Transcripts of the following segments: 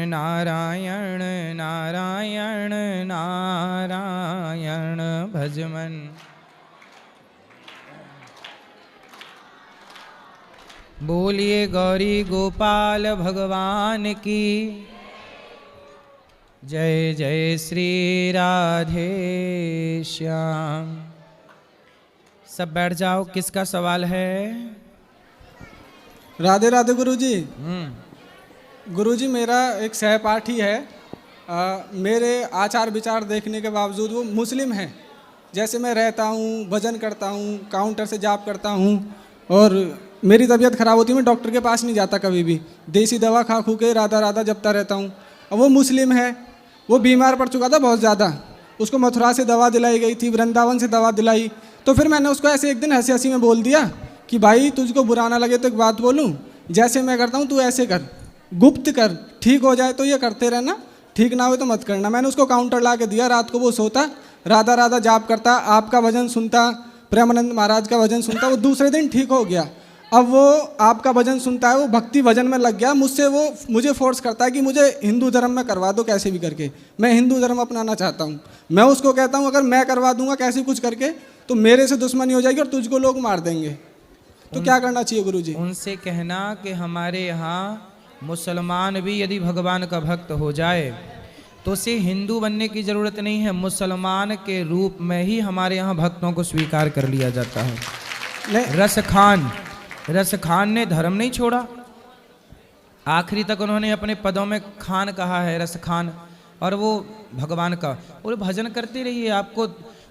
नारायण नारायण नारायण भजमन। बोलिए गौरी गोपाल भगवान की जय। जय श्री राधे श्याम। सब बैठ जाओ। किसका सवाल है? राधे राधे गुरुजी। गुरुजी मेरा एक सहपाठी है। मेरे आचार विचार देखने के बावजूद वो मुस्लिम है। जैसे मैं रहता हूँ, भजन करता हूँ, काउंटर से जाप करता हूँ और मेरी तबीयत ख़राब होती है, मैं डॉक्टर के पास नहीं जाता कभी भी। देसी दवा खा खू के राधा राधा जपता रहता हूँ। अब वो मुस्लिम है, वो बीमार पड़ चुका था बहुत ज़्यादा। उसको मथुरा से दवा दिलाई गई थी, वृंदावन से दवा दिलाई। तो फिर मैंने उसको ऐसे एक दिन हंसी हंसी में बोल दिया कि भाई तुझको बुरा ना लगे तो एक बात बोलूँ, जैसे मैं करता हूँ तू ऐसे कर, गुप्त कर, ठीक हो जाए तो ये करते रहना, ठीक ना हो तो मत करना। मैंने उसको काउंटर ला के दिया। रात को वो सोता, राधा राधा जाप करता, आपका भजन सुनता, प्रेमानंद महाराज का भजन सुनता। वो दूसरे दिन ठीक हो गया। अब वो आपका भजन सुनता है, वो भक्ति भजन में लग गया। मुझे फोर्स करता है कि मुझे हिंदू धर्म में करवा दो कैसे भी करके। मैं हिंदू धर्म अपनाना चाहता हूँ। मैं उसको कहता हूँ अगर मैं करवा दूंगा कैसे कुछ करके तो मेरे से दुश्मनी हो जाएगी और तुझको लोग मार देंगे। तो क्या करना चाहिए गुरुजी? उनसे कहना कि हमारे यहाँ मुसलमान भी यदि भगवान का भक्त हो जाए तो उसे हिंदू बनने की ज़रूरत नहीं है, मुसलमान के रूप में ही हमारे यहाँ भक्तों को स्वीकार कर लिया जाता है। रस खान ने धर्म नहीं छोड़ा, आखिरी तक उन्होंने अपने पदों में खान कहा है, रस खान, और वो भगवान का। और भजन करते रहिए, आपको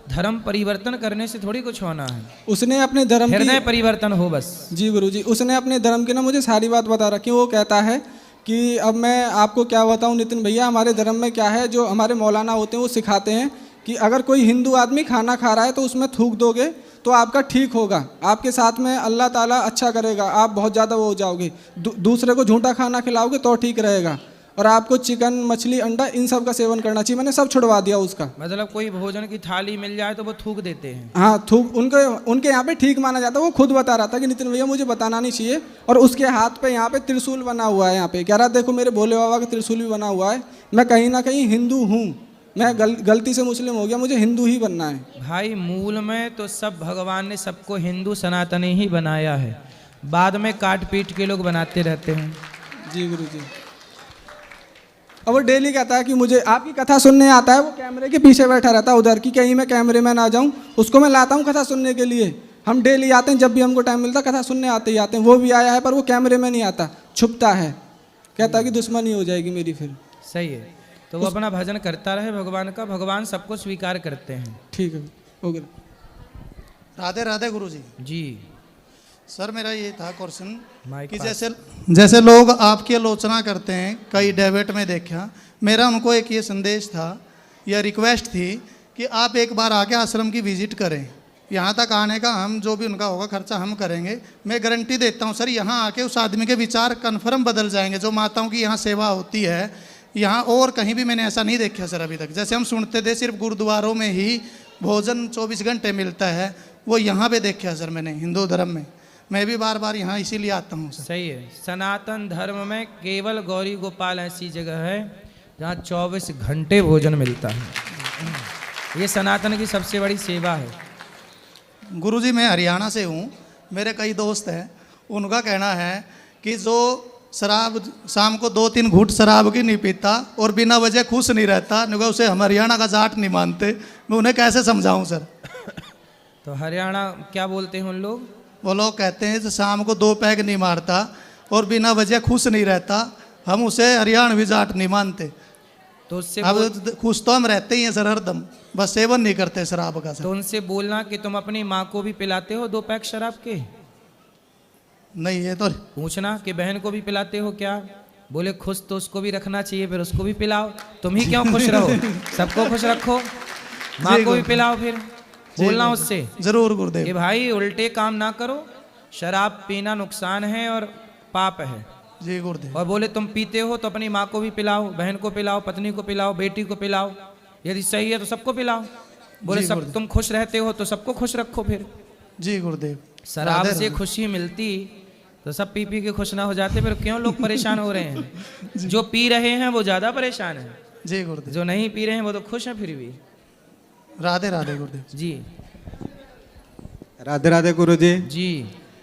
धर्म परिवर्तन करने से थोड़ी कुछ होना है। उसने अपने धर्म हृदय परिवर्तन हो बस। जी गुरुजी, उसने अपने धर्म की ना मुझे सारी बात बता रखी। वो कहता है कि अब मैं आपको क्या बताऊं नितिन भैया, हमारे धर्म में क्या है, जो हमारे मौलाना होते हैं वो सिखाते हैं कि अगर कोई हिंदू आदमी खाना खा रहा है तो उसमें थूक दोगे तो आपका ठीक होगा, आपके साथ में अल्लाह ताला अच्छा करेगा, आप बहुत ज़्यादा वो हो जाओगे। दूसरे को झूठा खाना खिलाओगे तो ठीक रहेगा। और आपको चिकन, मछली, अंडा इन सब का सेवन करना चाहिए। मैंने सब छुड़वा दिया उसका। मतलब कोई भोजन की थाली मिल जाए तो वो थूक देते हैं। हाँ, थूक उनके यहाँ पे ठीक माना जाता है। वो खुद बता रहा था कि नितिन भैया मुझे बताना नहीं चाहिए। और उसके हाथ पे यहाँ पे त्रिशूल बना हुआ है, यहाँ पे कह रहा देखो मेरे भोले बाबा का त्रिशूल भी बना हुआ है। मैं कहीं ना कहीं हिंदू हूँ, मैं गलती से मुस्लिम हो गया, मुझे हिंदू ही बनना है। भाई मूल में तो सब भगवान ने सबको हिंदू सनातनी ही बनाया है, बाद में काट पीट के लोग बनाते रहते हैं। जी गुरुजी। अब वो डेली कहता है कि मुझे आपकी कथा सुनने आता है। वो कैमरे के पीछे बैठा रहता है उधर, कि कहीं मैं कैमरे में ना जाऊं। उसको मैं लाता हूं कथा सुनने के लिए। हम डेली आते हैं, जब भी हमको टाइम मिलता कथा सुनने आते ही आते हैं। वो भी आया है पर वो कैमरे में नहीं आता, छुपता है, कहता है कि दुश्मनी हो जाएगी मेरी फिर। सही है, तो वो अपना भजन करता रहे भगवान का, भगवान सबको स्वीकार करते हैं। ठीक है, हो गया। राधे राधे गुरुजी। जी सर, मेरा ये था क्वेश्चन कि जैसे लोग आपकी आलोचना करते हैं, कई डेबेट में देखा, मेरा उनको एक ये संदेश था या रिक्वेस्ट थी कि आप एक बार आके आश्रम की विजिट करें। यहाँ तक आने का हम जो भी उनका होगा खर्चा हम करेंगे। मैं गारंटी देता हूँ सर, यहाँ आके उस आदमी के विचार कन्फर्म बदल जाएंगे। जो माताओं की यहाँ सेवा होती है, यहाँ और कहीं भी मैंने ऐसा नहीं देखा सर अभी तक। जैसे हम सुनते थे सिर्फ गुरुद्वारों में ही भोजन 24 घंटे मिलता है, वो यहाँ पे देखा सर मैंने हिंदू धर्म में। मैं भी बार बार यहाँ इसीलिए आता हूँ सर। सही है, सनातन धर्म में केवल गौरी गोपाल ऐसी जगह है जहाँ 24 घंटे भोजन मिलता है। ये सनातन की सबसे बड़ी सेवा है। गुरुजी, मैं हरियाणा से हूँ, मेरे कई दोस्त हैं, उनका कहना है कि जो शराब शाम को 2-3 घूंट शराब की नहीं पीता और बिना वजह खुश नहीं रहता, उसे हम हरियाणा का जाट नहीं मानते। मैं उन्हें कैसे समझाऊँ सर? तो हरियाणा क्या बोलते हैं उन लोग? वो लोग कहते हैं कि शाम को 2 पैग नहीं मारता और बिना वजह खुश नहीं रहता, हम उसे हरियाणवी जाट नहीं मानते। तो उससे अब खुश तो हम रहते ही हैं सर हरदम, बस सेवन नहीं करते शराब का सर। तो उनसे बोलना कि तुम अपनी माँ को भी पिलाते हो 2 पैक शराब के? नहीं, ये तो पूछना कि बहन को भी पिलाते हो क्या? बोले खुश तो उसको भी रखना चाहिए, फिर उसको भी पिलाओ। तुम ही क्यों खुश रहो, सबको खुश रखो, माँ को भी पिलाओ। फिर बोलना उससे जरूर गुरुदेव कि भाई उल्टे काम ना करो, शराब पीना नुकसान है और पाप है। जी गुरुदेव। और बोले तुम पीते हो तो अपनी माँ को भी पिलाओ, बहन को पिलाओ, पत्नी को पिलाओ, बेटी को पिलाओ, यदि सही है तो सबको पिलाओ। बोले सब तुम खुश रहते हो तो सबको खुश रखो। फिर जी गुरुदेव। शराब से खुशी मिलती तो सब पी पी के खुश ना हो जाते, फिर क्यों लोग परेशान हो रहे हैं? जो पी रहे हैं वो ज़्यादा परेशान है, जी गुरुदेव। जो नहीं पी रहे हैं वो तो खुश हैं फिर भी। राधे राधे गुरुदेव जी राधे राधे गुरुजी। जी।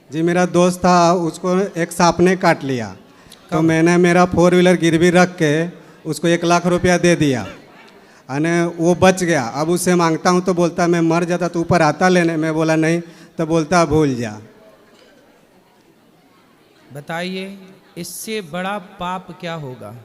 जी मेरा दोस्त था, उसको एक सांप ने काट लिया, तो मैंने मेरा 4 व्हीलर गिरवी रख के उसको 1 लाख रुपया दे दिया, अने वो बच गया। अब उससे मांगता हूँ तो बोलता मैं मर जाता तो ऊपर आता लेने, मैं बोला नहीं, तो बोलता भूल जा। बताइए इससे बड़ा पाप क्या होगा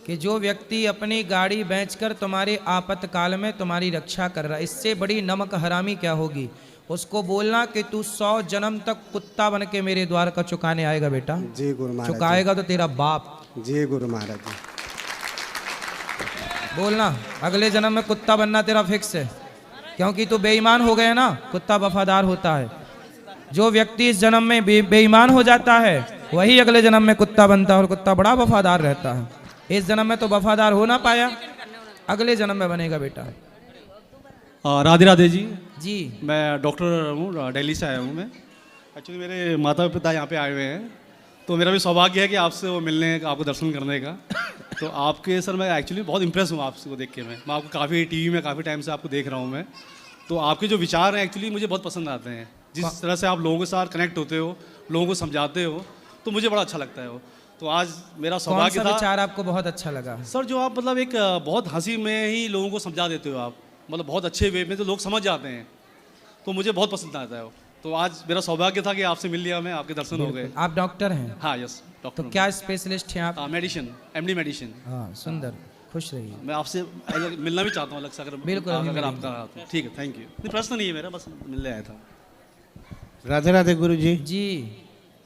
कि जो व्यक्ति अपनी गाड़ी बेचकर तुम्हारे आपातकाल में तुम्हारी रक्षा कर रहा है, इससे बड़ी नमक हरामी क्या होगी? उसको बोलना कि तू 100 जन्म तक कुत्ता बन के मेरे द्वार का चुकाने आएगा बेटा। जी गुरु महाराज। चुकाएगा तो तेरा बाप। जी गुरु महाराज जी। बोलना अगले जन्म में कुत्ता बनना तेरा फिक्स है, क्योंकि तू बेईमान हो गया ना। कुत्ता वफादार होता है, जो व्यक्ति इस जन्म में बेईमान हो जाता है वही अगले जन्म में कुत्ता बनता है, और कुत्ता बड़ा वफादार रहता है। इस जन्म में तो वफादार हो ना पाया, अगले जन्म में बनेगा बेटा। राधे राधे जी। जी मैं डॉक्टर हूँ, दिल्ली से आया हूँ मैं। एक्चुअली मेरे माता पिता यहाँ पे आए हुए हैं, तो मेरा भी सौभाग्य है कि आपसे वो मिलने का, आपको दर्शन करने का। तो आपके सर मैं एक्चुअली बहुत इम्प्रेस हूँ आपसे को देख के। मैं आपको काफ़ी टीवी में काफ़ी टाइम से आपको देख रहा हूँ मैं। तो आपके जो विचार हैं एक्चुअली मुझे बहुत पसंद आते हैं। जिस तरह से आप लोगों के साथ कनेक्ट होते हो, लोगों को समझाते हो, तो मुझे बड़ा अच्छा लगता है वो। तो आज मेरा कौन सौभाग्य सा था। विचार आपको बहुत अच्छा लगा? सर जो आप मतलब एक बहुत हंसी में ही लोगों को समझा देते हो आप, मतलब बहुत अच्छे वे में, तो लोग समझ जाते हैं, तो मुझे बहुत पसंद आता है वो। तो आज मेरा सौभाग्य था कि आपसे मिल लिया मैं, आपके दर्शन हो गए। आप डॉक्टर हैं? हाँ यस तो डॉक्टर। क्या स्पेशलिस्ट हैं आप? Medicine, MD medicine. हाँ सुंदर, खुश रहिए। मैं आपसे मिलना भी चाहता हूँ अलग से, अगर बिल्कुल, अभी अगर मिलेंगे। आपका तो ठीक है, थैंक यू। नहीं प्रश्न नहीं है मेरा, बस मिलने आया था। राधे राधे गुरुजी। जी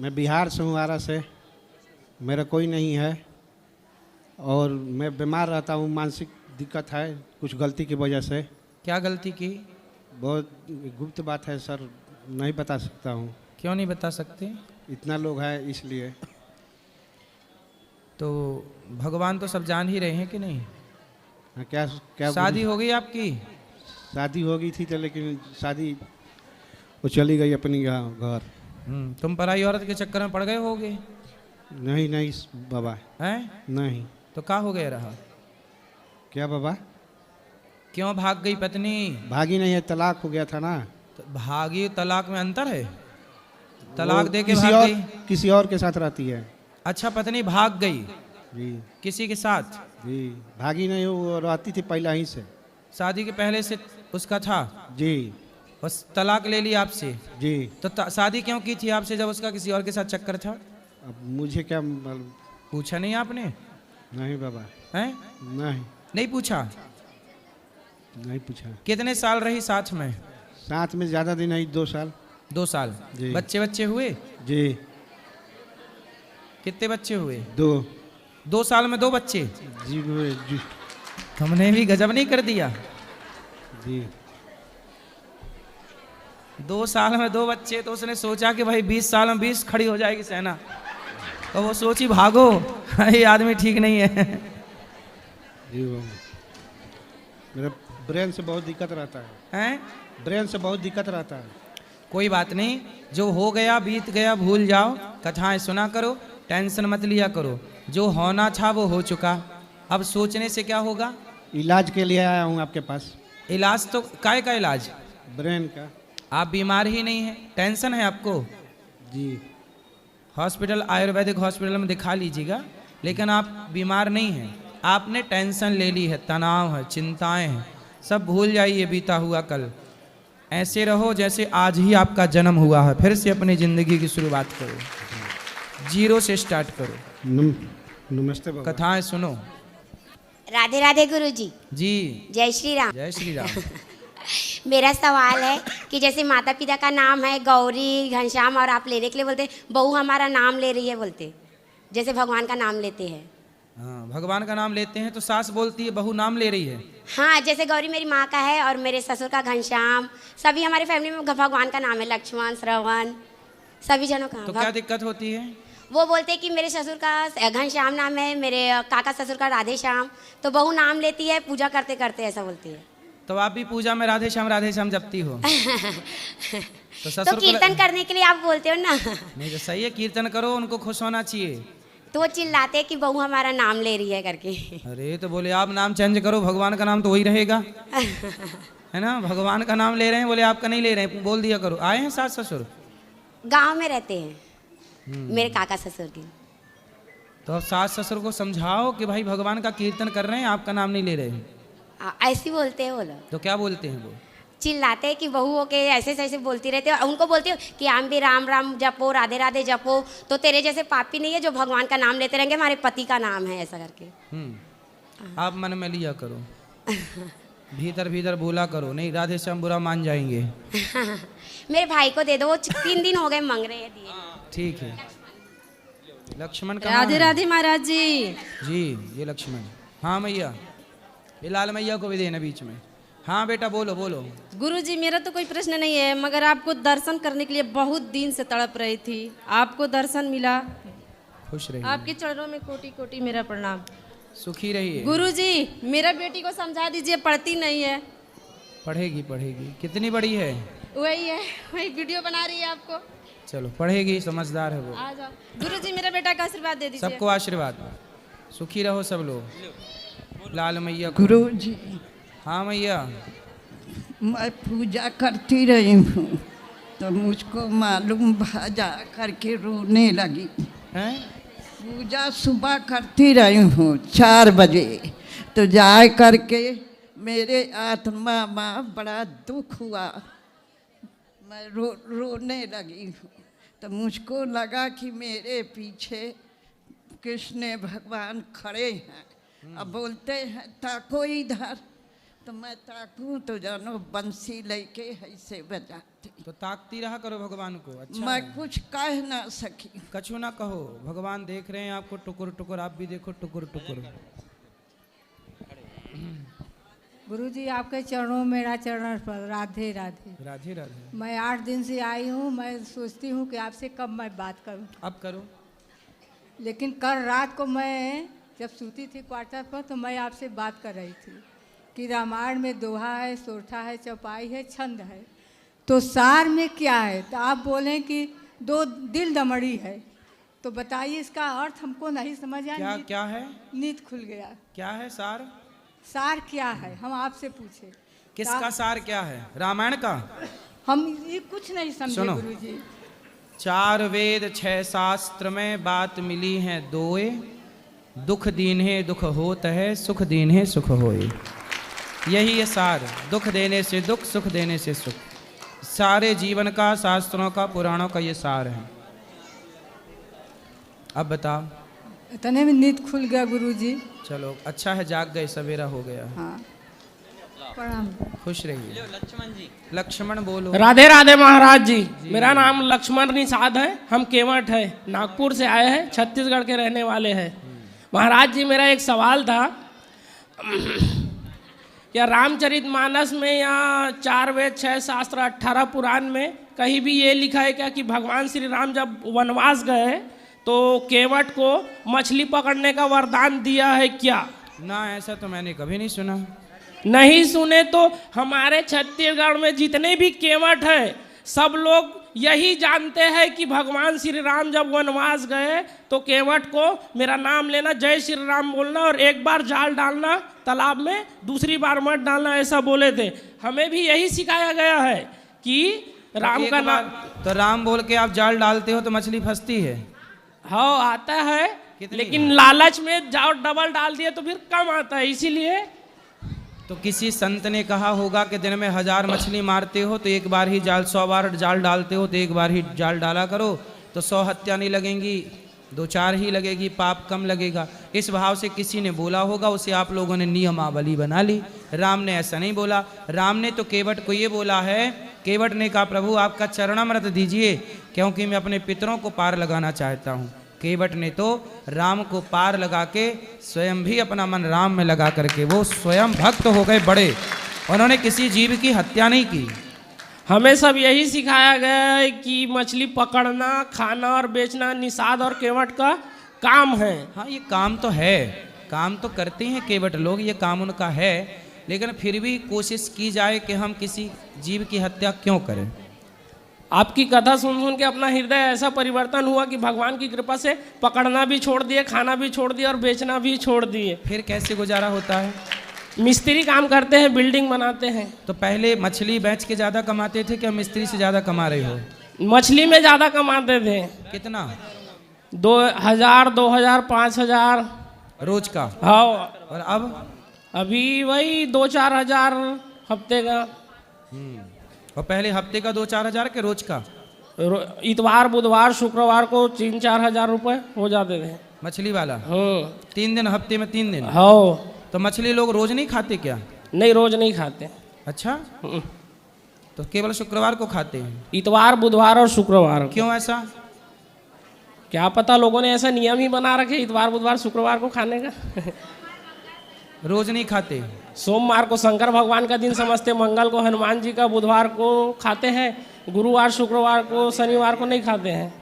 मैं बिहार से हूँ, आरा से। मेरा कोई नहीं है और मैं बीमार रहता हूँ, मानसिक दिक्कत है कुछ गलती की वजह से। क्या गलती की? बहुत गुप्त बात है सर, नहीं बता सकता हूँ। क्यों नहीं बता सकते? इतना लोग हैं इसलिए। तो भगवान तो सब जान ही रहे हैं कि नहीं? हाँ, क्या क्या शादी हो गई आपकी? शादी हो गई थी तो, लेकिन शादी वो चली गई अपनी घर। तुम पराई औरत के चक्कर में पड़ गए होगे? नहीं नहीं बाबा, हैं? नहीं। तो क्या हो गया रहा? क्या बाबा? क्यों भाग गई पत्नी? भागी नहीं है, तलाक हो गया था ना। तो भागी तलाक में अंतर है? तलाक वो दे के किसी भाग और गई? किसी और के साथ रहती है। अच्छा पत्नी भाग गई जी किसी के साथ? जी, भागी नहीं, वो रहती थी पहले ही से। शादी के पहले से उसका था? जी बस तलाक ले ली आपसे? जी। तो शादी क्यों की थी आपसे जब उसका किसी और के साथ चक्कर था? अब मुझे क्या मालूम? पूछा नहीं आपने? नहीं बाबा, हैं? नहीं नहीं पूछा? नहीं पूछा। कितने साल रही साथ में? साथ में ज़्यादा दिन नहीं, 2 साल। 2 साल। जी। बच्चे बच्चे हुए? जी कितने बच्चे हुए? 2। 2 साल में 2 बच्चे? जी जी तुमने भी गजब नहीं कर दिया। जी। 2 साल में 2 बच्चे, तो उसने सोचा कि भाई 20 साल में 20 खड़ी हो जाएगी सेना, तो वो सोची भागो, ये आदमी ठीक नहीं है। जी बाबा, मेरा ब्रेन से बहुत दिक्कत रहता है। हैं? ब्रेन से बहुत दिक्कत रहता है। कोई बात नहीं, जो हो गया बीत गया, भूल जाओ। कथाएं सुना करो, टेंशन मत लिया करो। जो होना था वो हो चुका, अब सोचने से क्या होगा? इलाज के लिए आया हूँ आपके पास। इलाज तो काय का इलाज? ब्रेन का। आप बीमार ही नहीं हैं, टेंशन है आपको। जी हॉस्पिटल, आयुर्वेदिक हॉस्पिटल में दिखा लीजिएगा, लेकिन आप बीमार नहीं हैं। आपने टेंशन ले ली है, तनाव है, चिंताएं हैं, सब भूल जाइए बीता हुआ कल। ऐसे रहो जैसे आज ही आपका जन्म हुआ है। फिर से अपनी ज़िंदगी की शुरुआत करो, 0 से स्टार्ट करो। नमस्ते बाबा। कथाएं सुनो। राधे राधे गुरुजी। जी जय श्री राम। जय श्री राम। मेरा सवाल है कि जैसे माता पिता का नाम है गौरी, घनश्याम, और आप लेने के लिए बोलते बहू हमारा नाम ले रही है बोलते, जैसे भगवान का नाम लेते हैं। हाँ, भगवान का नाम लेते हैं तो सास बोलती है बहू नाम ले रही है। हाँ, जैसे गौरी मेरी माँ का है और मेरे ससुर का घनश्याम, सभी हमारे फैमिली में भगवान का नाम है, लक्ष्मण, श्रवण, सभी जनों का। तो क्या दिक्कत होती है? वो बोलते हैं कि मेरे ससुर का घनश्याम नाम है, मेरे काका ससुर का राधे श्याम, तो बहू नाम लेती है पूजा करते करते, ऐसा बोलती है। तो आप भी पूजा में राधे श्याम जपती हो। तो तो ससुर को कीर्तन करने के लिए आप बोलते हो ना। नहीं तो सही है, कीर्तन करो, उनको खुश होना चाहिए। तो वो चिल्लाते हैं कि बहू हमारा नाम ले रही है करके। अरे तो बोले आप नाम चेंज करो, भगवान का नाम तो वही रहेगा, है ना। भगवान का नाम ले रहे हैं, बोले आपका नहीं ले रहे हैं, बोल दिया करो। आए हैं सास ससुर? गांव में रहते हैं मेरे काका ससुर के। तो अब सास ससुर को समझाओ कि भाई भगवान का कीर्तन कर रहे हैं, आपका नाम नहीं ले रहे हैं। ऐसे बोलते हैं वो लोग। तो क्या बोलते हैं वो? चिल्लाते हैं कि बहू हो के ऐसे ऐसे बोलती रहते हो। उनको बोलती हो कि हम भी राम राम जपो, राधे राधे जपो, तो तेरे जैसे पापी नहीं है जो भगवान का नाम लेते रहेंगे, हमारे पति का नाम है, ऐसा करके। आप मन में लिया करो, भीतर भीतर बोला करो, नहीं राधे श्याम बुरा मान जाएंगे। मेरे भाई को दे दो, वो 3 दिन हो गए मांग रहे हैं, दिए। ठीक है। लक्ष्मण कहाँ राधे है? राधे महाराज जी। जी ये लक्ष्मण। हाँ मैया, ये लाल मैया को भी देना बीच में। हाँ बेटा बोलो बोलो। गुरुजी मेरा तो कोई प्रश्न नहीं है, मगर आपको दर्शन करने के लिए बहुत दिन से तड़प रही थी, आपको दर्शन मिला। खुश रहिए, आपके चरणों में कोटि कोटि मेरा प्रणाम। सुखी रहिए। गुरुजी मेरा बेटी को समझा दीजिए, पढ़ती नहीं है। पढ़ेगी पढ़ेगी। कितनी बड़ी है? वही है, वही वीडियो बना रही है आपको। चलो पढ़ेगी, समझदार है वो। आ जाओ गुरुजी, मेरा बेटा का आशीर्वाद दे दीजिए। सबको आशीर्वाद, सुखी रहो सब लोग। लाल मैया को। गुरु जी हाँ मैया। मैं पूजा करती रही हूँ तो मुझको मालूम भाजा करके रोने लगी। हैं? पूजा सुबह करती रही हूँ 4 बजे, तो जा करके मेरे आत्मा में बड़ा दुख हुआ, मैं रोने लगी हूँ। तो मुझको लगा कि मेरे पीछे कृष्ण भगवान खड़े हैं, अब बोलते हैं ताको इधर, तो मैं ताकूं तो जानो बंसी लेके ऐसे बजाती। तो ताकती रहा करो भगवान को। अच्छा मैं है। कुछ कह ना सकी। कछु ना कहो, भगवान देख रहे हैं आपको टुकुर टुकुर, आप भी देखो टुकुर टुकुर। गुरुजी आपके चरणों में मेरा चरण पर राधे राधे। राधे राधे। मैं 8 दिन से आई हूँ, मैं सोचती हूँ कि आपसे कब मैं बात करूँ, अब करो। लेकिन कल रात को मैं जब सूती थी क्वार्टर पर, तो मैं आपसे बात कर रही थी कि रामायण में दोहा है, सोरठा है, चौपाई है, छंद है, तो सार में क्या है? तो आप बोलें कि 2 दिल दमड़ी है, तो बताइए इसका अर्थ हमको नहीं समझ आया। क्या क्या है? नींद खुल गया। क्या है सार? सार क्या है हम आपसे पूछे? किसका सार क्या है? रामायण का? हम ये कुछ नहीं समझे सुनो। गुरुजी। 4 वेद 6 शास्त्र में बात मिली है 2, दुख दीन्हे दुख होत है, सुख दीन्हे सुख होए। यही है सार। दुख देने से दुख, सुख देने से सुख। सारे जीवन का, शास्त्रों का, पुराणों का ये सार है। अब बताओ। इतने में नींद खुल गया गुरुजी। चलो अच्छा है, जाग गए, सवेरा हो गया। हाँ प्रणाम। खुश रहिए। लक्ष्मण बोलो। राधे राधे महाराज जी। मेरा नाम लक्ष्मण निषाद है, हम केवट है, नागपुर से आए हैं, छत्तीसगढ़ के रहने वाले हैं। महाराज जी मेरा एक सवाल था, या रामचरितमानस में या 4 वेद 6 शास्त्र 18 पुराण में कहीं भी ये लिखा है क्या कि भगवान श्री राम जब वनवास गए तो केवट को मछली पकड़ने का वरदान दिया है क्या? ना ऐसा तो मैंने कभी नहीं सुना। नहीं सुने तो हमारे छत्तीसगढ़ में जितने भी केवट है सब लोग यही जानते हैं कि भगवान श्री राम जब वनवास गए तो केवट को मेरा नाम लेना, जय श्री राम बोलना और एक बार जाल डालना तालाब में, दूसरी बार मत डालना, ऐसा बोले थे। हमें भी यही सिखाया गया है कि राम का नाम। तो राम बोल के आप जाल डालते हो तो मछली फंसती है? हाँ आता है, लेकिन लालच में जाओ डबल डाल दिए तो फिर कम आता है, इसीलिए। तो किसी संत ने कहा होगा कि दिन में 1000 मछली मारते हो तो एक बार ही जाल, 100 बार जाल डालते हो तो एक बार ही जाल डाला करो, तो 100 हत्या नहीं लगेंगी, 2-4 ही लगेगी, पाप कम लगेगा। इस भाव से किसी ने बोला होगा, उसे आप लोगों ने नियमावली बना ली। राम ने ऐसा नहीं बोला। राम ने तो केवट को ये बोला है, केवट ने कहा प्रभु आपका चरणामृत दीजिए क्योंकि मैं अपने पितरों को पार लगाना चाहता हूँ। केवट ने तो राम को पार लगा के स्वयं भी अपना मन राम में लगा करके वो स्वयं भक्त हो गए बड़े। उन्होंने किसी जीव की हत्या नहीं की। हमें सब यही सिखाया गया है कि मछली पकड़ना, खाना और बेचना निषाद और केवट का काम है। हाँ ये काम तो है, काम तो करते हैं केवट लोग, ये काम उनका है, लेकिन फिर भी कोशिश की जाए कि हम किसी जीव की हत्या क्यों करें। आपकी कथा सुन सुन के अपना हृदय ऐसा परिवर्तन हुआ कि भगवान की कृपा से पकड़ना भी छोड़ दिए, खाना भी छोड़ दिए और बेचना भी छोड़ दिए। फिर कैसे गुजारा होता है? मिस्त्री काम करते हैं, बिल्डिंग बनाते हैं। तो पहले मछली बेच के ज़्यादा कमाते थे क्या मिस्त्री से ज़्यादा कमा रहे हो? मछली में ज़्यादा कमाते थे। कितना? 2000, 2000, 5000 रोज का? हाँ। और अब? अभी वही 2-4 हजार हफ्ते का। और पहले हफ्ते का 2-4 हजार के रोज का? इतवार, बुधवार, शुक्रवार को 3-4 हजार रुपए हो जाते थे। मछली वाला? हाँ। 3 दिन हफ्ते में 3 दिन? हाँ। तो मछली लोग रोज नहीं खाते क्या? नहीं, रोज नहीं खाते। अच्छा, तो केवल शुक्रवार को खाते हैं? इतवार, बुधवार और शुक्रवार। क्यों ऐसा? क्या पता, लोगों ने ऐसा नियम ही बना रखे इतवार, बुधवार, शुक्रवार को खाने का। रोज नहीं खाते? सोमवार को शंकर भगवान का दिन समझते, मंगल को हनुमान जी का, बुधवार को खाते हैं, गुरुवार, शुक्रवार को, शनिवार को नहीं खाते हैं।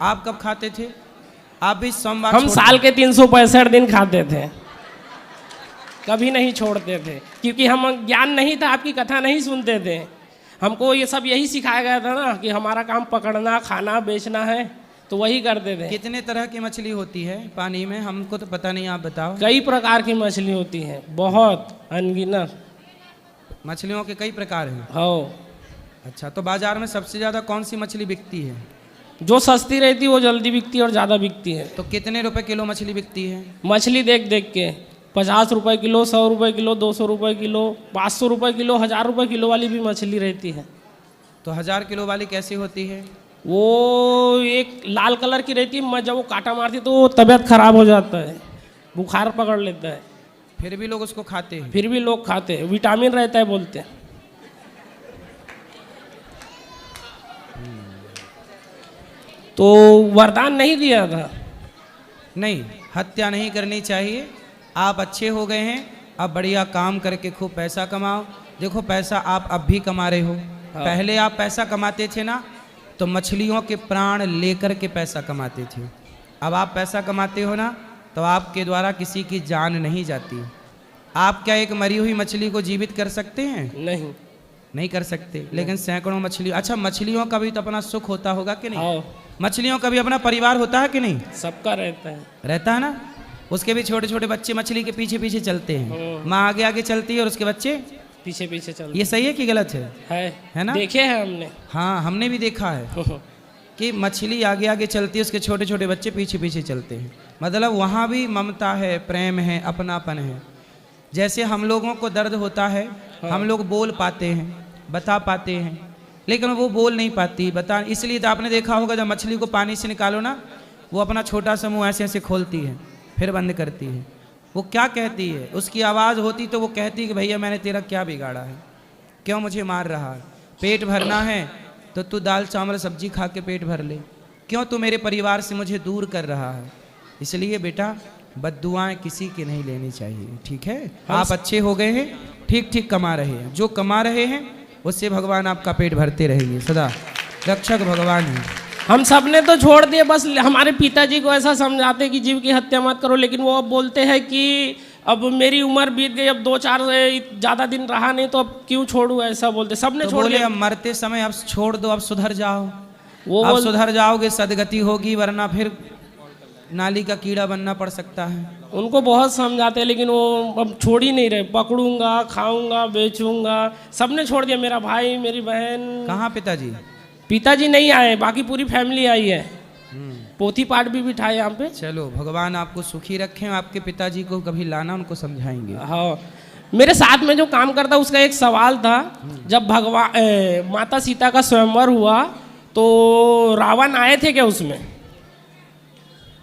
आप कब खाते थे? आप भी सोमवार? हम साल के 365 दिन खाते थे, कभी नहीं छोड़ते थे, क्योंकि हम ज्ञान नहीं था, आपकी कथा नहीं सुनते थे। हमको ये सब यही सिखाया गया था ना कि हमारा काम पकड़ना, खाना, बेचना है, तो वही करते थे। कितने तरह की मछली होती है पानी में? हमको तो पता नहीं, आप बताओ। कई प्रकार की मछली होती है, बहुत अनगिनत मछलियों के कई प्रकार हैं। हाँ। अच्छा, तो बाजार में सबसे ज़्यादा कौन सी मछली बिकती है? जो सस्ती रहती है वो जल्दी बिकती है और ज़्यादा बिकती है। तो कितने रुपए किलो मछली बिकती है? मछली देख देख के 50 रुपए किलो, 100 रुपए किलो, 200 रुपए किलो, 500 रुपए किलो, 1000 रुपए किलो वाली भी मछली रहती है। तो 1000 किलो वाली कैसी होती है? वो एक लाल कलर की रहती है, जब वो कांटा मारती तो तबीयत खराब हो जाता है, बुखार पकड़ लेता है। फिर भी लोग उसको खाते हैं? फिर भी लोग खाते हैं, विटामिन रहता है बोलते हैं। तो वरदान नहीं दिया था। नहीं, हत्या नहीं करनी चाहिए। आप अच्छे हो गए हैं, अब बढ़िया काम करके खूब पैसा कमाओ। देखो, पैसा आप अब भी कमा रहे हो। पहले आप पैसा कमाते थे ना, तो मछलियों के प्राण लेकर के पैसा कमाते थे। अब आप पैसा कमाते हो ना, तो आपके द्वारा किसी की जान नहीं जाती। आप क्या एक मरी हुई मछली को जीवित कर सकते हैं? नहीं, नहीं कर सकते। लेकिन सैकड़ों मछली, अच्छा मछलियों का भी तो अपना सुख होता होगा कि नहीं? मछलियों का भी अपना परिवार होता है कि नहीं? सबका रहता है। रहता है ना। उसके भी छोटे छोटे बच्चे मछली के पीछे पीछे चलते हैं। माँ आगे आगे चलती है और उसके बच्चे पीछे पीछे चलते। ये सही है कि गलत है? है ना? देखे हैं हमने। हाँ, हमने भी देखा है कि मछली आगे आगे चलती है, उसके छोटे छोटे बच्चे पीछे पीछे चलते हैं। मतलब वहाँ भी ममता है, प्रेम है, अपनापन है। जैसे हम लोगों को दर्द होता है, हम लोग बोल पाते हैं, बता पाते हैं, लेकिन वो बोल नहीं पाती, बता। इसलिए तो आपने देखा होगा जब मछली को पानी से निकालो ना, वो अपना छोटा सा मुँह ऐसे ऐसे खोलती है, फिर बंद करती है। वो क्या कहती है? उसकी आवाज़ होती तो वो कहती है कि भैया मैंने तेरा क्या बिगाड़ा है, क्यों मुझे मार रहा है? पेट भरना है तो तू दाल चावल सब्जी खा के पेट भर ले, क्यों तू मेरे परिवार से मुझे दूर कर रहा है? इसलिए बेटा, बद्दुआएं किसी की नहीं लेनी चाहिए, ठीक है? आप अच्छे हो गए हैं, ठीक ठीक कमा रहे हैं, जो कमा रहे हैं उससे भगवान आपका पेट भरते रहेंगे सदा। रक्षक भगवान है। हम सब ने तो छोड़ दिए, बस हमारे पिताजी को ऐसा समझाते कि जीव की हत्या मत करो, लेकिन वो अब बोलते हैं कि अब मेरी उम्र बीत गई, अब 2-4 ज़्यादा दिन रहा नहीं, तो अब क्यों छोड़ूं, ऐसा बोलते। सबने तो छोड़ बोले दिया। अब मरते समय अब छोड़ दो, अब सुधर जाओ। वो अब सुधर जाओगे सदगति होगी, वरना फिर नाली का कीड़ा बनना पड़ सकता है। उनको बहुत समझाते हैं, लेकिन वो अब छोड़ ही नहीं रहे। पकड़ूंगा, खाऊंगा, बेचूंगा, सबने छोड़ दिया। मेरा भाई, मेरी बहन। कहाँ पिताजी? पिताजी नहीं आए, बाकी पूरी फैमिली आई है। पोथी पाठ भी बिठाए यहाँ पे। चलो, भगवान आपको सुखी रखें। आपके पिताजी को कभी लाना, उनको समझाएंगे। हाँ, मेरे साथ में जो काम करता उसका एक सवाल था। जब भगवान माता सीता का स्वयंवर हुआ तो रावण आए थे क्या उसमें?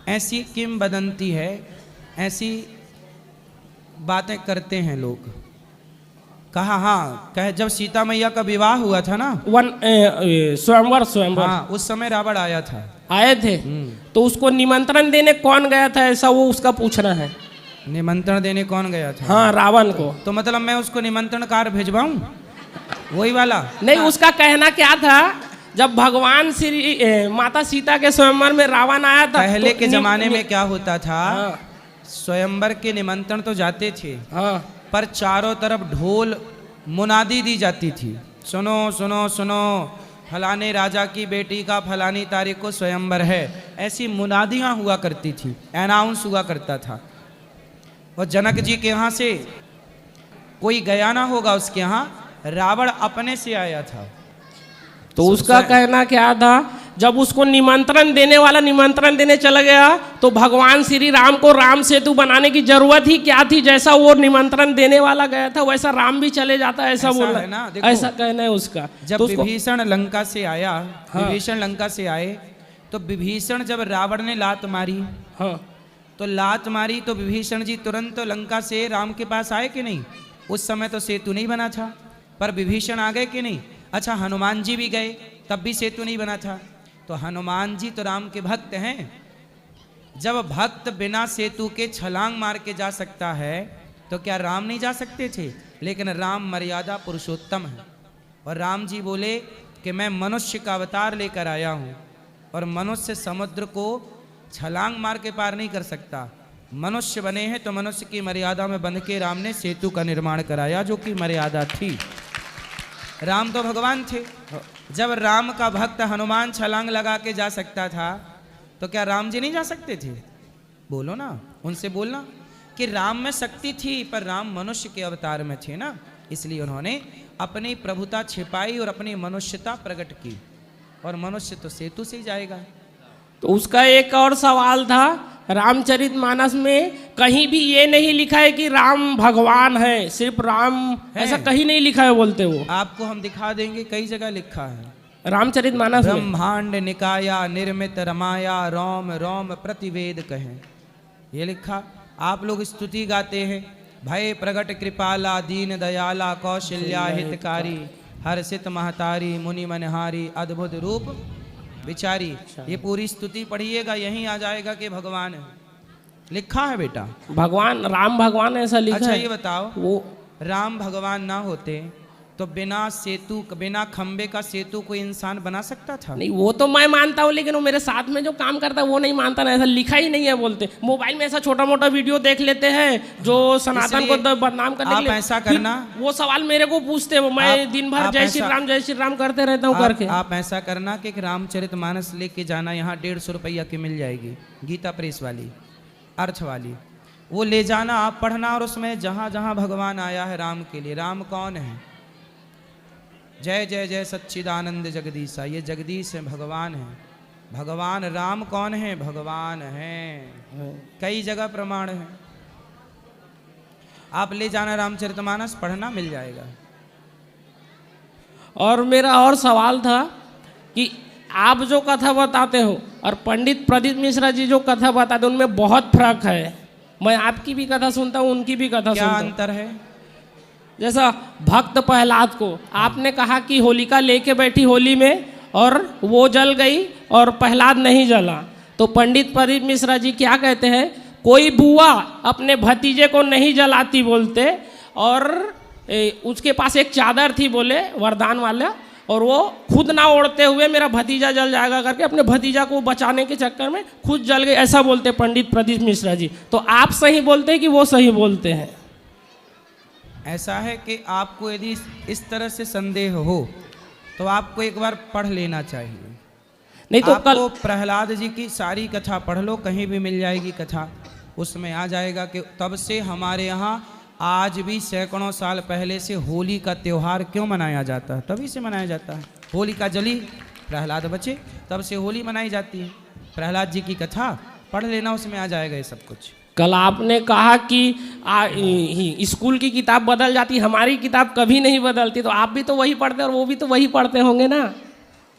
ऐसी किंवदंती है, ऐसी बातें करते हैं लोग। कहा, हाँ, कहे जब सीता मैया का विवाह हुआ था ना, स्वयंवर। हाँ, उस समय रावण आया था। आए थे, तो उसको निमंत्रण देने कौन गया था, ऐसा वो उसका पूछना है। निमंत्रण देने कौन गया था? हाँ, रावण को। तो मतलब मैं उसको निमंत्रण कार्ड भिजवाऊं, वही वाला? नहीं, उसका कहना क्या था, जब भगवान श्री माता सीता के स्वयंवर में रावण आया था। पहले तो के जमाने में क्या होता था? हाँ। स्वयंवर के निमंत्रण तो जाते थे, हाँ, पर चारों तरफ ढोल मुनादी दी जाती थी, सुनो सुनो सुनो, फलाने राजा की बेटी का फलानी तारीख को स्वयंवर है। ऐसी मुनादियाँ हुआ करती थी, अनाउंस हुआ करता था। और जनक जी के यहाँ से कोई गया ना होगा, उसके यहाँ रावण अपने से आया था। तो उसका कहना क्या था, जब उसको निमंत्रण देने वाला निमंत्रण देने चला गया तो भगवान श्री राम को राम सेतु बनाने की जरूरत ही क्या थी। जैसा वो निमंत्रण देने वाला गया था वैसा राम भी चले जाता, ऐसा बोला है ना। ऐसा कहना है उसका। जब तो विभीषण लंका से आया, हाँ। विभीषण लंका से आए तो विभीषण जब रावण ने लात मारी, हाँ, तो लात मारी तो विभीषण जी तुरंत लंका से राम के पास आए कि नहीं? उस समय तो सेतु नहीं बना था, पर विभीषण आ गए कि नहीं? अच्छा, हनुमान जी भी गए, तब भी सेतु नहीं बना था। तो हनुमान जी तो राम के भक्त हैं। जब भक्त बिना सेतु के छलांग मार के जा सकता है तो क्या राम नहीं जा सकते थे? लेकिन राम मर्यादा पुरुषोत्तम है, और राम जी बोले कि मैं मनुष्य का अवतार लेकर आया हूँ, और मनुष्य समुद्र को छलांग मार के पार नहीं कर सकता। मनुष्य बने हैं तो मनुष्य की मर्यादा में बंध के राम ने सेतु का निर्माण कराया, जो कि मर्यादा थी। राम तो भगवान थे। जब राम का भक्त हनुमान छलांग लगा के जा सकता था तो क्या राम जी नहीं जा सकते थे? बोलो ना, उनसे बोलना कि राम में शक्ति थी, पर राम मनुष्य के अवतार में थे ना, इसलिए उन्होंने अपनी प्रभुता छिपाई और अपनी मनुष्यता प्रकट की। और मनुष्य तो सेतु से ही जाएगा। तो उसका एक और सवाल था, रामचरितमानस में कहीं भी ये नहीं लिखा है कि राम भगवान है, सिर्फ राम है। ऐसा कहीं नहीं लिखा है बोलते वो। आपको हम दिखा देंगे, कई जगह लिखा है रामचरितमानस में। ब्रह्मांड निकाया निर्मित रमाया, रोम रोम प्रतिवेद कहें, ये लिखा। आप लोग स्तुति गाते हैं, भय प्रगट कृपाला दीन दयाला कौशल्या हितकारी, हर्षित महतारी मुनि मनहारी अद्भुत रूप विचारी। ये पूरी स्तुति पढ़िएगा, यहीं आ जाएगा कि भगवान है। लिखा है बेटा, भगवान राम भगवान ऐसा लिखा है। अच्छा ये बताओ, वो राम भगवान ना होते तो बिना सेतु, बिना खंबे का सेतु कोई इंसान बना सकता था? नहीं, वो तो मैं मानता हूँ, लेकिन वो मेरे साथ में जो काम करता है वो नहीं मानता ना। ऐसा लिखा ही नहीं है बोलते। मोबाइल में ऐसा छोटा मोटा वीडियो देख लेते हैं जो सनातन को बदनाम करने के लिए। ऐसा करना, वो सवाल मेरे को पूछते हैं, मैं दिन भर जय श्री राम करते रहता हूँ करके। आप ऐसा करना कि रामचरितमानस लेके जाना, यहाँ 150 रुपया की मिल जाएगी, गीता प्रेस वाली, अर्थ वाली, वो ले जाना, आप पढ़ना। और उसमें जहाँ जहाँ भगवान आया है राम के लिए, राम कौन है? जय जय जय सच्चिदानंद जगदीशा, ये जगदीश है, भगवान है। भगवान राम कौन है? भगवान है। कई जगह प्रमाण है। आप ले जाना रामचरितमानस, पढ़ना, मिल जाएगा। और मेरा और सवाल था कि आप जो कथा बताते हो और पंडित प्रदीप मिश्रा जी जो कथा बताते हैं उनमें बहुत फर्क है। मैं आपकी भी कथा सुनता हूँ, उनकी भी कथा सुनता हूँ। क्या अंतर है? जैसा भक्त प्रहलाद को आपने कहा कि होलिका लेके बैठी होली में और वो जल गई और प्रहलाद नहीं जला, तो पंडित प्रदीप मिश्रा जी क्या कहते हैं, कोई बुआ अपने भतीजे को नहीं जलाती बोलते, और उसके पास एक चादर थी बोले वरदान वाला, और वो खुद ना ओढ़ते हुए मेरा भतीजा जल जाएगा करके अपने भतीजा को बचाने के चक्कर में खुद जल गए, ऐसा बोलते पंडित प्रदीप मिश्रा जी। तो आप सही बोलते हैं कि वो सही बोलते हैं? ऐसा है कि आपको यदि इस तरह से संदेह हो तो आपको एक बार पढ़ लेना चाहिए। नहीं तो आपको प्रहलाद जी की सारी कथा पढ़ लो, कहीं भी मिल जाएगी कथा, उसमें आ जाएगा कि तब से हमारे यहाँ आज भी सैकड़ों साल पहले से होली का त्यौहार क्यों मनाया जाता है, तभी से मनाया जाता है। होली का जली, प्रहलाद बचे, तब से होली मनाई जाती है। प्रहलाद जी की कथा पढ़ लेना, उसमें आ जाएगा ये सब कुछ। कल आपने कहा कि स्कूल की किताब बदल जाती, हमारी किताब कभी नहीं बदलती, तो आप भी तो वही पढ़ते और वो भी तो वही पढ़ते होंगे ना।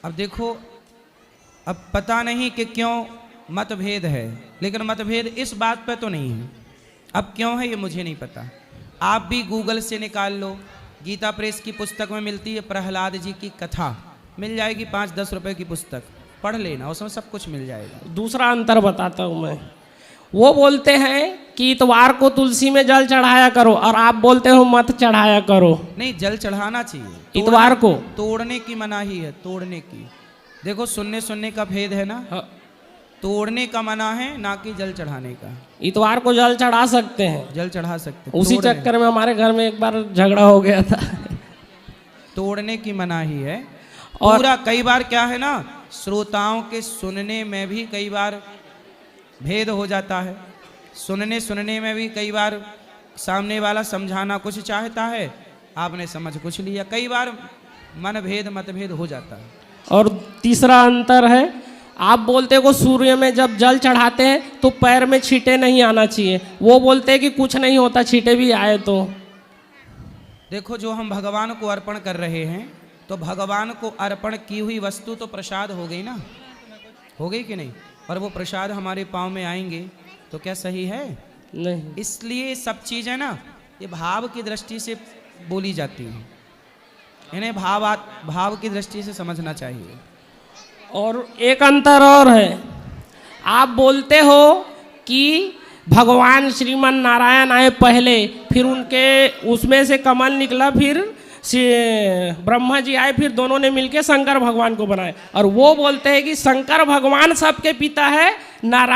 अब देखो, अब पता नहीं कि क्यों मतभेद है, लेकिन मतभेद इस बात पे तो नहीं है। अब क्यों है ये मुझे नहीं पता, आप भी गूगल से निकाल लो, गीता प्रेस की पुस्तक में मिलती है प्रहलाद जी की कथा, मिल जाएगी, 5-10 रुपए की पुस्तक, पढ़ लेना, उसमें सब कुछ मिल जाएगा। दूसरा अंतर बताता हूँ मैं, वो बोलते हैं कि इतवार को तुलसी में जल चढ़ाया करो, और आप बोलते हो मत चढ़ाया करो। नहीं, जल चढ़ाना चाहिए इतवार को, तोड़ने की मनाही है, तोड़ने की। देखो सुनने का भेद है ना। तोड़ने का मना है, ना कि जल चढ़ाने का। इतवार को जल चढ़ा सकते हैं, जल चढ़ा सकते हैं, उसी तोड़ने- चक्कर में हमारे घर में एक बार झगड़ा हो गया था। तोड़ने की मनाही है। और पूरा कई बार क्या है ना, श्रोताओं के सुनने में भी कई बार भेद हो जाता है। सुनने में भी कई बार सामने वाला समझाना कुछ चाहता है, आपने समझ कुछ लिया, कई बार मनभेद मतभेद हो जाता है। और तीसरा अंतर है, आप बोलते को सूर्य में जब जल चढ़ाते हैं तो पैर में छींटे नहीं आना चाहिए, वो बोलते हैं कि कुछ नहीं होता छींटे भी आए तो। देखो, जो हम भगवान को अर्पण कर रहे हैं, तो भगवान को अर्पण की हुई वस्तु तो प्रसाद हो गई ना, हो गई कि नहीं? और वो प्रसाद हमारे पाँव में आएंगे तो क्या सही है? नहीं। इसलिए सब चीज़ें ना ये भाव की दृष्टि से बोली जाती हैं, इन्हें भाव की दृष्टि से समझना चाहिए। और एक अंतर और है, आप बोलते हो कि भगवान श्रीमन नारायण आए पहले, फिर उनके उसमें से कमल निकला, फिर ब्रह्मा जी आए, फिर दोनों ने मिलके शंकर भगवान को बनाए। और वो बोलते हैं कि शंकर भगवान सबके पिता है, नारायण